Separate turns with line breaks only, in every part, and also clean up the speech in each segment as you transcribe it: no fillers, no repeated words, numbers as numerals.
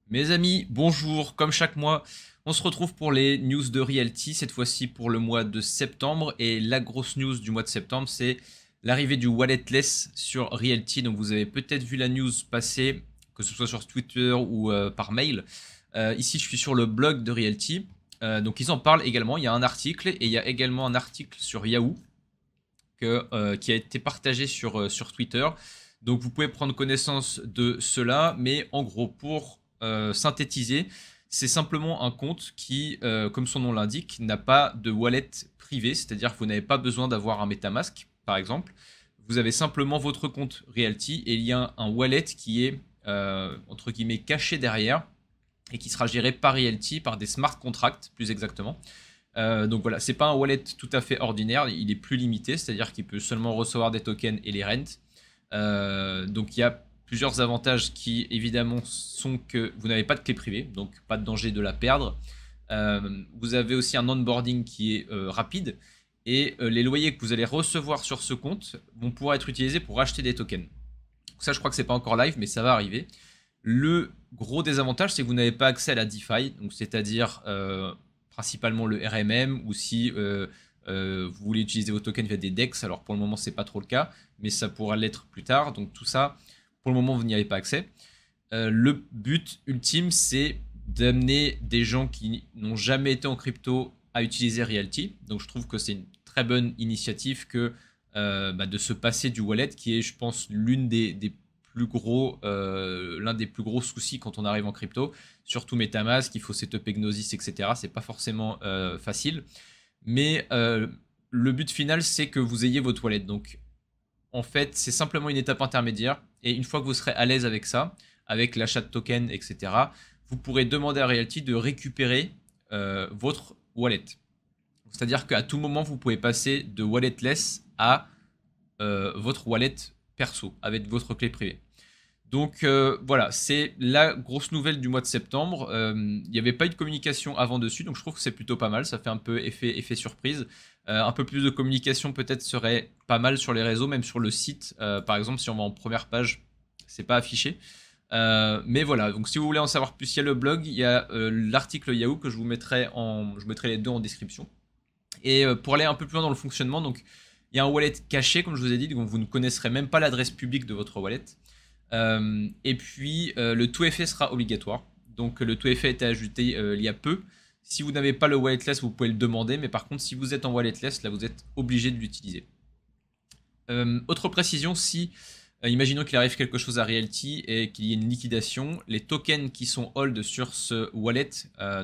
Mes amis, bonjour, comme chaque mois, on se retrouve pour les news de Realty, cette fois-ci pour le mois de septembre. Et la grosse news du mois de septembre, c'est l'arrivée du walletless sur Realty. Donc vous avez peut-être vu la news passer, que ce soit sur Twitter ou par mail. Ici, je suis sur le blog de Realty. Donc ils en parlent également, il y a un article et il y a également un article sur Yahoo qui a été partagé sur Twitter. Donc vous pouvez prendre connaissance de cela, mais en gros, pour synthétiser, c'est simplement un compte qui, comme son nom l'indique, n'a pas de wallet privé, c'est-à-dire que vous n'avez pas besoin d'avoir un MetaMask, par exemple. Vous avez simplement votre compte Realty et il y a un wallet qui est, entre guillemets, caché derrière et qui sera géré par Realty, par des smart contracts, plus exactement. Donc voilà, c'est pas un wallet tout à fait ordinaire, il est plus limité, c'est-à-dire qu'il peut seulement recevoir des tokens et les rents. Donc il y a plusieurs avantages qui évidemment sont que vous n'avez pas de clé privée, donc pas de danger de la perdre. Vous avez aussi un onboarding qui est rapide et les loyers que vous allez recevoir sur ce compte vont pouvoir être utilisés pour acheter des tokens. Donc ça, je crois que c'est pas encore live, mais ça va arriver. Le gros désavantage, c'est que vous n'avez pas accès à la DeFi, donc c'est-à-dire principalement le RMM, ou si vous voulez utiliser vos tokens via des DEX. Alors pour le moment, c'est pas trop le cas, mais ça pourra l'être plus tard. Donc tout ça, pour le moment, vous n'y avez pas accès. Le but ultime, c'est d'amener des gens qui n'ont jamais été en crypto à utiliser Realty. Donc je trouve que c'est une très bonne initiative que de se passer du wallet, qui est, je pense, l'un des plus gros soucis quand on arrive en crypto. Surtout MetaMask, il faut setup Gnosis, etc. C'est pas forcément facile. Mais le but final, c'est que vous ayez votre wallet. Donc en fait, c'est simplement une étape intermédiaire. Et une fois que vous serez à l'aise avec ça, avec l'achat de tokens, etc., vous pourrez demander à Realty de récupérer votre wallet. C'est-à-dire qu'à tout moment, vous pouvez passer de walletless à votre wallet perso, avec votre clé privée. Donc voilà, c'est la grosse nouvelle du mois de septembre. Il n'y avait pas eu de communication avant dessus, donc je trouve que c'est plutôt pas mal. Ça fait un peu effet surprise. Un peu plus de communication peut-être serait pas mal sur les réseaux, même sur le site. Par exemple, si on va en première page, c'est pas affiché. Mais voilà, donc si vous voulez en savoir plus, il y a le blog, il y a l'article Yahoo que je vous mettrai les deux en description. Et pour aller un peu plus loin dans le fonctionnement, donc il y a un wallet caché, comme je vous ai dit, donc vous ne connaisserez même pas l'adresse publique de votre wallet. Et puis le tout effet sera obligatoire. Donc le tout effet a été ajouté il y a peu. Si vous n'avez pas le walletless, vous pouvez le demander, mais par contre si vous êtes en walletless, là vous êtes obligé de l'utiliser. Autre précision, si imaginons qu'il arrive quelque chose à Realty et qu'il y ait une liquidation, les tokens qui sont hold sur ce wallet,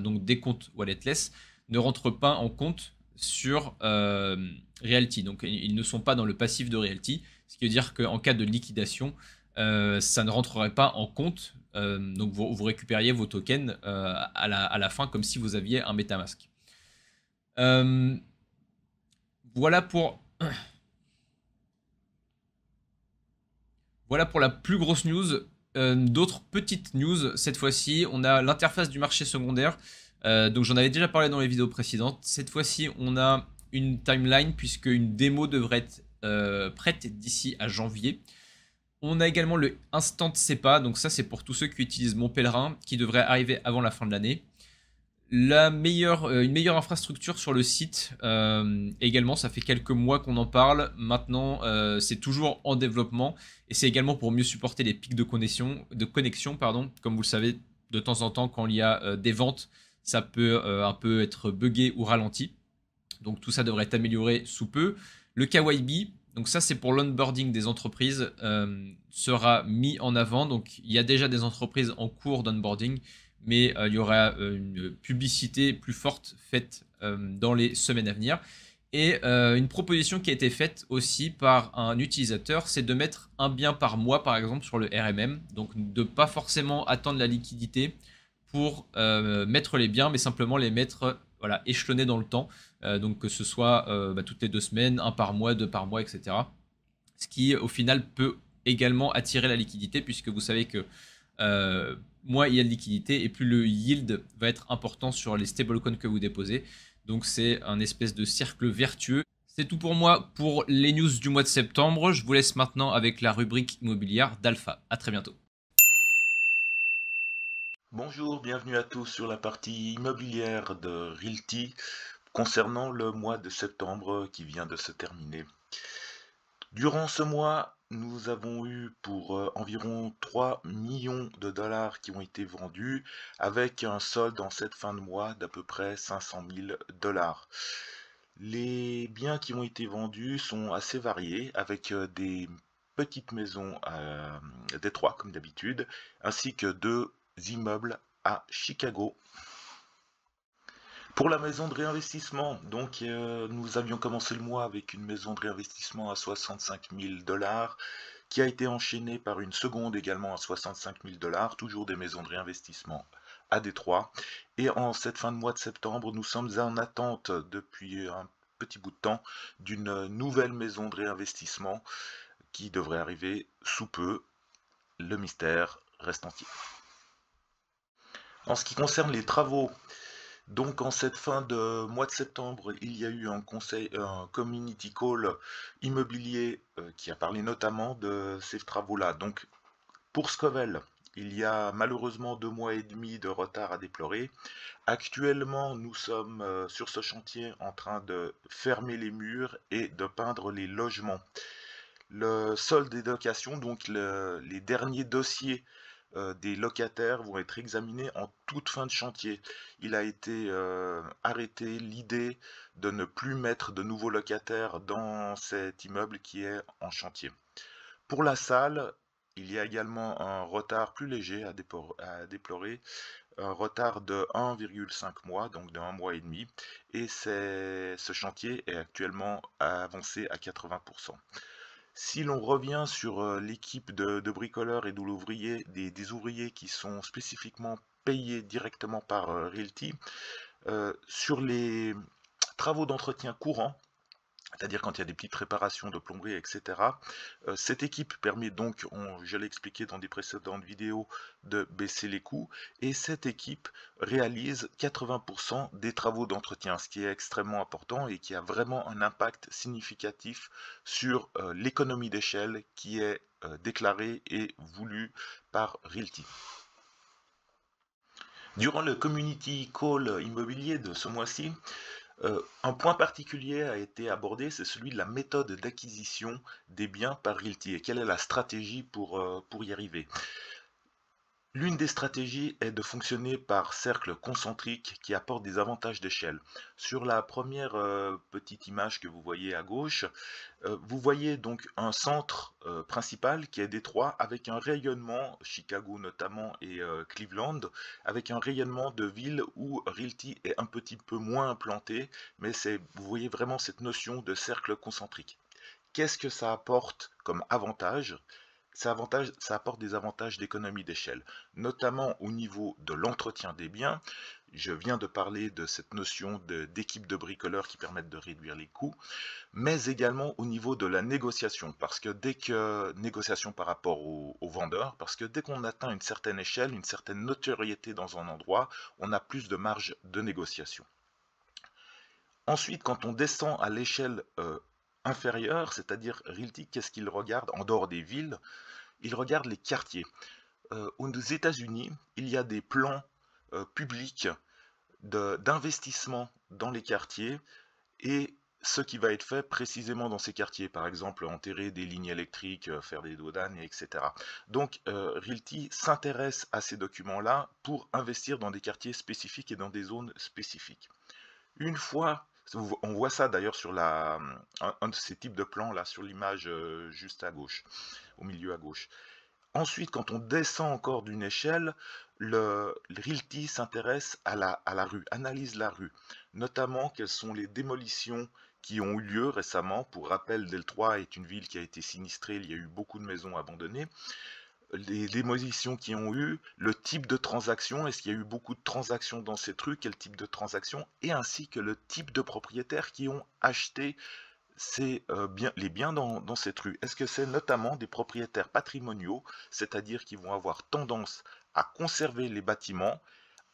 donc des comptes walletless, ne rentrent pas en compte sur Realty. Donc ils ne sont pas dans le passif de Realty, ce qui veut dire qu'en cas de liquidation, ça ne rentrerait pas en compte. Donc vous récupériez vos tokens à la fin, comme si vous aviez un MetaMask. Voilà pour la plus grosse news. D'autres petites news, cette fois-ci, on a l'interface du marché secondaire. Donc j'en avais déjà parlé dans les vidéos précédentes. Cette fois-ci, on a une timeline, puisque une démo devrait être prête d'ici à janvier. On a également le Instant SEPA, donc ça c'est pour tous ceux qui utilisent Mon Pèlerin, qui devrait arriver avant la fin de l'année. Une meilleure infrastructure sur le site, également, ça fait quelques mois qu'on en parle. Maintenant, c'est toujours en développement, et c'est également pour mieux supporter les pics de connexion. Comme vous le savez, de temps en temps, quand il y a des ventes, ça peut un peu être buggé ou ralenti. Donc tout ça devrait être amélioré sous peu. Le KYB, donc ça c'est pour l'onboarding des entreprises, sera mis en avant. Donc il y a déjà des entreprises en cours d'onboarding, mais il y aura une publicité plus forte faite dans les semaines à venir. Et une proposition qui a été faite aussi par un utilisateur, c'est de mettre un bien par mois par exemple sur le RMM. Donc de ne pas forcément attendre la liquidité pour mettre les biens, mais simplement les mettre échelonnés dans le temps. Donc que ce soit toutes les 2 semaines, un par mois, 2 par mois, etc. Ce qui au final peut également attirer la liquidité, puisque vous savez que moins il y a de liquidité et plus le yield va être important sur les stablecoins que vous déposez. Donc c'est un espèce de cercle vertueux. C'est tout pour moi pour les news du mois de septembre. Je vous laisse maintenant avec la rubrique immobilière d'Alpha. À très bientôt.
Bonjour, bienvenue à tous sur la partie immobilière de Realty concernant le mois de septembre qui vient de se terminer. Durant ce mois, nous avons eu pour environ 3 millions de dollars qui ont été vendus avec un solde en cette fin de mois d'à peu près 500 000 dollars. Les biens qui ont été vendus sont assez variés avec des petites maisons à Détroit comme d'habitude ainsi que 2 immeubles à Chicago. Pour la maison de réinvestissement, donc nous avions commencé le mois avec une maison de réinvestissement à 65 000 dollars qui a été enchaînée par une seconde également à 65 000 dollars, toujours des maisons de réinvestissement à Détroit. Et en cette fin de mois de septembre, nous sommes en attente depuis un petit bout de temps d'une nouvelle maison de réinvestissement qui devrait arriver sous peu. Le mystère reste entier. En ce qui concerne les travaux, donc en cette fin de mois de septembre, il y a eu un community call immobilier qui a parlé notamment de ces travaux-là. Donc pour Scovel, il y a malheureusement 2 mois et demi de retard à déplorer. Actuellement, nous sommes sur ce chantier en train de fermer les murs et de peindre les logements. Le solde des locations, donc les derniers dossiers des locataires vont être examinés en toute fin de chantier. Il a été arrêté l'idée de ne plus mettre de nouveaux locataires dans cet immeuble qui est en chantier. Pour la salle, il y a également un retard plus léger à déplorer, un retard de 1,5 mois, donc de 1 mois et demi, et ce chantier est actuellement avancé à 80%. Si l'on revient sur l'équipe de bricoleurs et des ouvriers qui sont spécifiquement payés directement par Realty, sur les travaux d'entretien courants, c'est-à-dire quand il y a des petites réparations de plomberie, etc. Cette équipe permet donc, je l'ai expliqué dans des précédentes vidéos, de baisser les coûts. Et cette équipe réalise 80% des travaux d'entretien, ce qui est extrêmement important et qui a vraiment un impact significatif sur l'économie d'échelle qui est déclarée et voulue par Realty. Durant le community call immobilier de ce mois-ci, un point particulier a été abordé, c'est celui de la méthode d'acquisition des biens par Realty et quelle est la stratégie pour y arriver. L'une des stratégies est de fonctionner par cercles concentriques qui apportent des avantages d'échelle. Sur la première petite image que vous voyez à gauche, vous voyez donc un centre principal qui est Détroit avec un rayonnement, Chicago notamment et Cleveland, avec un rayonnement de villes où Realty est un petit peu moins implanté, mais vous voyez vraiment cette notion de cercle concentrique. Qu'est-ce que ça apporte comme avantage? Ça apporte des avantages d'économie d'échelle, notamment au niveau de l'entretien des biens. Je viens de parler de cette notion d'équipe de bricoleurs qui permettent de réduire les coûts, mais également au niveau de la négociation, parce que négociation par rapport aux vendeurs, parce que dès qu'on atteint une certaine échelle, une certaine notoriété dans un endroit, on a plus de marge de négociation. Ensuite, quand on descend à l'échelle inférieure, c'est-à-dire Realty, qu'est-ce qu'il regarde en dehors des villes? Il regarde les quartiers. Aux États-Unis, il y a des plans publics d'investissement dans les quartiers et ce qui va être fait précisément dans ces quartiers, par exemple enterrer des lignes électriques, faire des douanes, etc. Donc Realty s'intéresse à ces documents-là pour investir dans des quartiers spécifiques et dans des zones spécifiques. Une fois, on voit ça d'ailleurs sur un de ces types de plans là, sur l'image juste à gauche, au milieu à gauche. Ensuite, quand on descend encore d'une échelle, le Realty s'intéresse à la rue, analyse la rue, notamment quelles sont les démolitions qui ont eu lieu récemment. Pour rappel, Détroit est une ville qui a été sinistrée, il y a eu beaucoup de maisons abandonnées. Les démolitions qui ont eu, le type de transaction, est-ce qu'il y a eu beaucoup de transactions dans cette rue, quel type de transaction, et ainsi que le type de propriétaires qui ont acheté les biens dans cette rue. Est-ce que c'est notamment des propriétaires patrimoniaux, c'est-à-dire qui vont avoir tendance à conserver les bâtiments,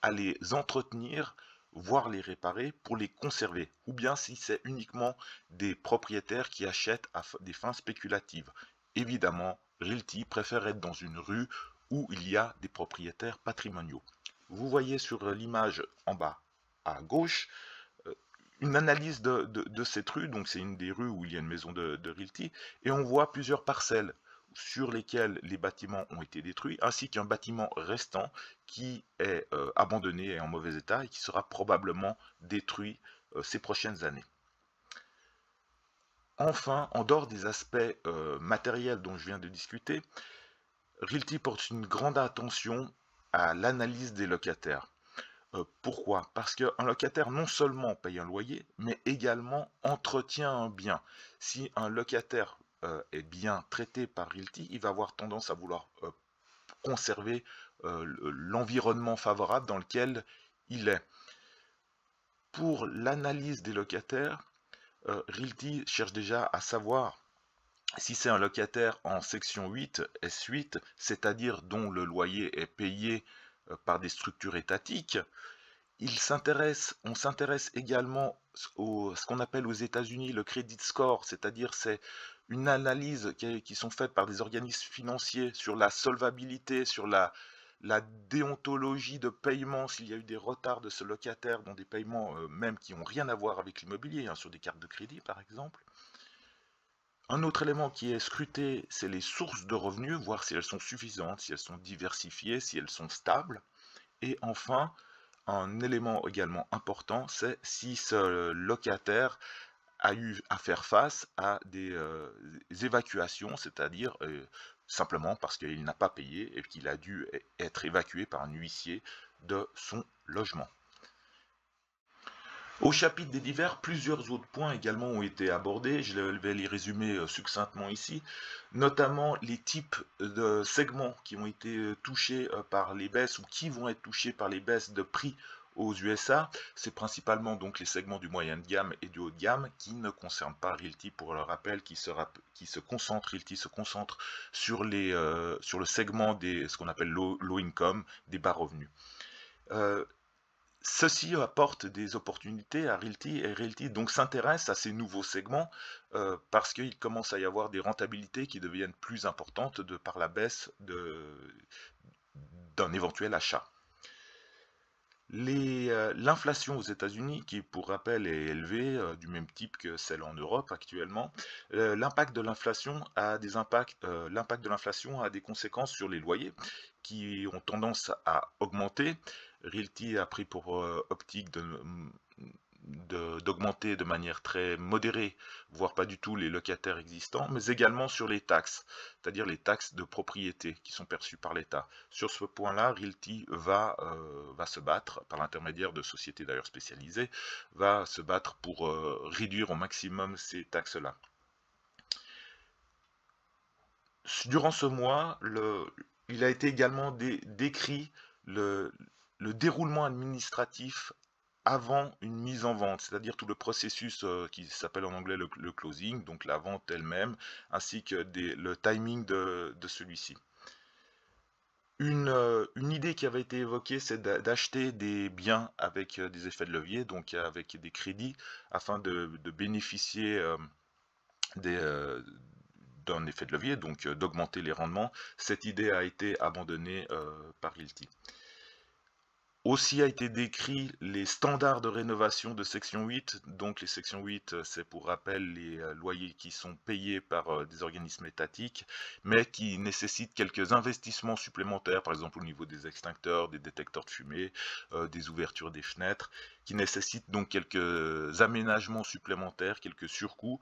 à les entretenir voire les réparer pour les conserver, ou bien si c'est uniquement des propriétaires qui achètent à des fins spéculatives. Évidemment, Realty préfère être dans une rue où il y a des propriétaires patrimoniaux. Vous voyez sur l'image en bas à gauche une analyse de cette rue, donc c'est une des rues où il y a une maison de Realty, et on voit plusieurs parcelles sur lesquelles les bâtiments ont été détruits, ainsi qu'un bâtiment restant qui est abandonné et en mauvais état et qui sera probablement détruit ces prochaines années. Enfin, en dehors des aspects matériels dont je viens de discuter, Realty porte une grande attention à l'analyse des locataires. Pourquoi? Parce qu'un locataire non seulement paye un loyer, mais également entretient un bien. Si un locataire est bien traité par Realty, il va avoir tendance à vouloir conserver l'environnement favorable dans lequel il est. Pour l'analyse des locataires, Realty cherche déjà à savoir si c'est un locataire en section 8, S8, c'est-à-dire dont le loyer est payé par des structures étatiques. On s'intéresse également ce qu'on appelle aux États-Unis le credit score, c'est-à-dire c'est une analyse qui sont faites par des organismes financiers sur la solvabilité, sur la déontologie de paiement, s'il y a eu des retards de ce locataire dans des paiements même qui n'ont rien à voir avec l'immobilier, hein, sur des cartes de crédit par exemple. Un autre élément qui est scruté, c'est les sources de revenus, voir si elles sont suffisantes, si elles sont diversifiées, si elles sont stables. Et enfin, un élément également important, c'est si ce locataire a eu à faire face à des évacuations, c'est-à-dire simplement parce qu'il n'a pas payé et qu'il a dû être évacué par un huissier de son logement. Au chapitre des divers, plusieurs autres points également ont été abordés. Je vais les résumer succinctement ici, notamment les types de segments qui ont été touchés par les baisses ou qui vont être touchés par les baisses de prix aux USA. C'est principalement donc les segments du moyen de gamme et du haut de gamme qui ne concernent pas Realty, pour le rappel, Realty se concentre sur le segment des ce qu'on appelle low income, des bas revenus. Ceci apporte des opportunités à Realty et Realty donc s'intéresse à ces nouveaux segments parce qu'il commence à y avoir des rentabilités qui deviennent plus importantes par la baisse d'un éventuel achat. L'inflation aux États-Unis, qui pour rappel est élevée, du même type que celle en Europe actuellement, l'impact de l'inflation a des conséquences sur les loyers qui ont tendance à augmenter. Realty a pris pour optique d'augmenter de manière très modérée, voire pas du tout, les locataires existants, mais également sur les taxes, c'est-à-dire les taxes de propriété qui sont perçues par l'État. Sur ce point-là, Realty va se battre, par l'intermédiaire de sociétés d'ailleurs spécialisées, va se battre pour réduire au maximum ces taxes-là. Durant ce mois, il a été également décrit le déroulement administratif avant une mise en vente, c'est-à-dire tout le processus qui s'appelle en anglais le closing, donc la vente elle-même, ainsi que le timing de celui-ci. Une idée qui avait été évoquée, c'est d'acheter des biens avec des effets de levier, donc avec des crédits, afin de bénéficier d'un effet de levier, donc d'augmenter les rendements. Cette idée a été abandonnée par Realty. Aussi a été décrit les standards de rénovation de section 8. Donc les sections 8, c'est pour rappel les loyers qui sont payés par des organismes étatiques, mais qui nécessitent quelques investissements supplémentaires, par exemple au niveau des extincteurs, des détecteurs de fumée, des ouvertures des fenêtres, qui nécessitent donc quelques aménagements supplémentaires, quelques surcoûts,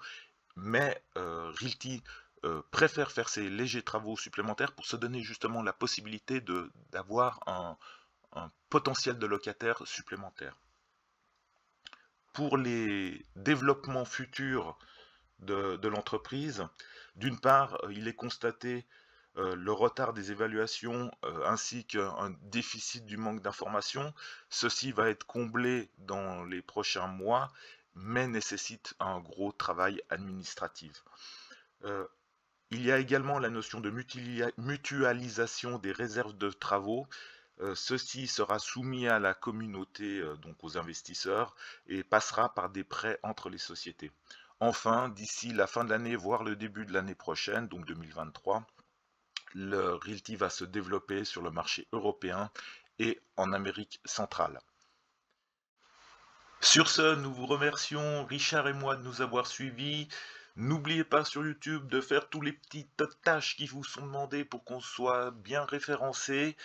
mais Realty préfère faire ces légers travaux supplémentaires pour se donner justement la possibilité d'avoir un potentiel de locataires supplémentaires. Pour les développements futurs de l'entreprise, d'une part, il est constaté le retard des évaluations ainsi qu'un déficit du manque d'informations. Ceci va être comblé dans les prochains mois, mais nécessite un gros travail administratif. Il y a également la notion de mutualisation des réserves de travaux. Ceci sera soumis à la communauté, donc aux investisseurs, et passera par des prêts entre les sociétés. Enfin, d'ici la fin de l'année, voire le début de l'année prochaine, donc 2023, le Realty va se développer sur le marché européen et en Amérique centrale. Sur ce, nous vous remercions, Richard et moi, de nous avoir suivis. N'oubliez pas sur YouTube de faire tous les petites tâches qui vous sont demandées pour qu'on soit bien référencé.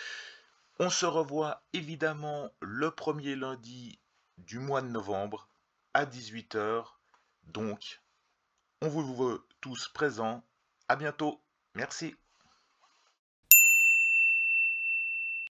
On se revoit évidemment le premier lundi du mois de novembre à 18 h. Donc, on vous veut tous présents. À bientôt. Merci.